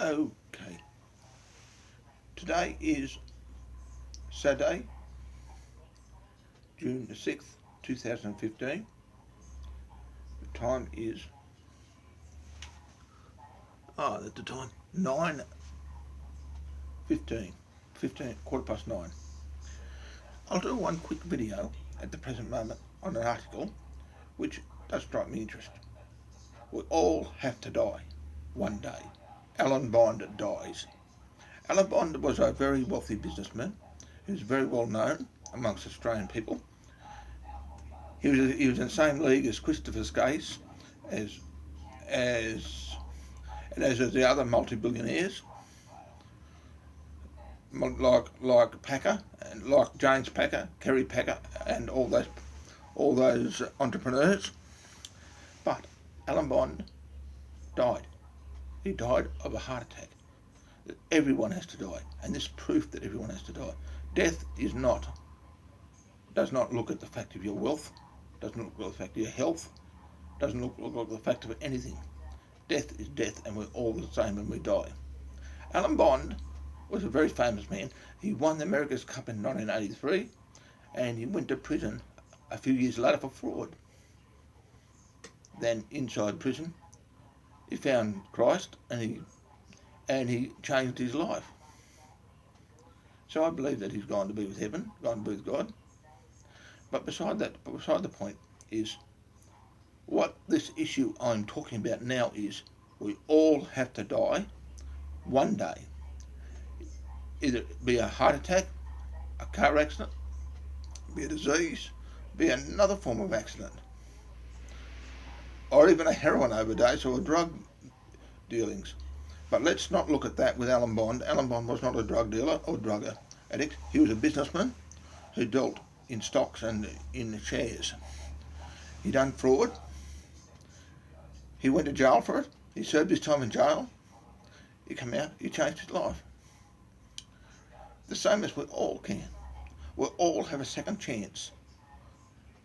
Okay, today is Saturday, June the 6th, 2015. The time is, at the time, 9:15, 15, 9:15. I'll do one quick video at the present moment on an article which does strike me interest. We all have to die one day. Alan Bond dies. Alan Bond was a very wealthy businessman who was very well known amongst Australian people. He was in the same league as Christopher Skase, as the other multi-billionaires, like Packer and like James Packer, Kerry Packer, and all those entrepreneurs. But Alan Bond died. He died of a heart attack. Everyone has to die, and this is proof that everyone has to die. Death does not look at the fact of your wealth, doesn't look at the fact of your health, doesn't look at the fact of anything. Death is death, and we're all the same when we die. Alan Bond was a very famous man. He won the America's Cup in 1983, and he went to prison a few years later for fraud. Then inside prison, he found Christ, and he changed his life. So I believe that he's gone to be with heaven, gone to be with God. But beside the point is, what this issue I'm talking about now is, we all have to die one day. Either be a heart attack, a car accident, be a disease, be another form of accident, or even a heroin overdose or drug dealings. But let's not look at that with Alan Bond. Alan Bond was not a drug dealer or drug addict. He was a businessman who dealt in stocks and in shares. He done fraud. He went to jail for it. He served his time in jail. He came out. He changed his life. The same as we all can. We all have a second chance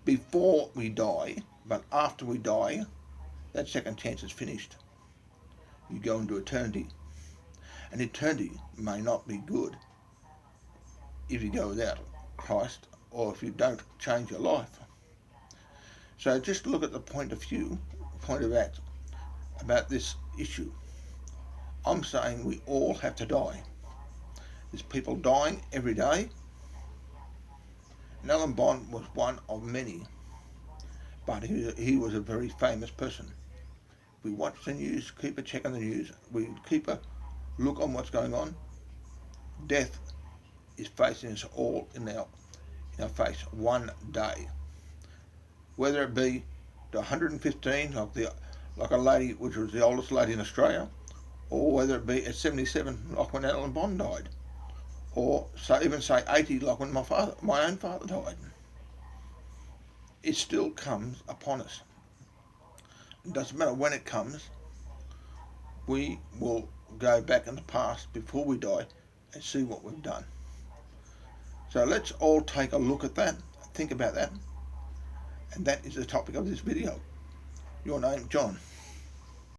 before we die, but after we die, that second chance is finished. You go into eternity. And eternity may not be good if you go without Christ or if you don't change your life. So just look at the point of act about this issue. I'm saying we all have to die. There's people dying every day. And Alan Bond was one of many, but he was a very famous person. We watch the news, keep a check on the news, we keep a look on what's going on. Death is facing us all in our face one day. Whether it be to 115, like a lady which was the oldest lady in Australia, or whether it be at 77, like when Alan Bond died, or even say 80, like when my own father died. It still comes upon us. It doesn't matter when it comes, we will go back in the past before we die and see what we've done. So let's all take a look at that, think about that, and that is the topic of this video. Your name, John.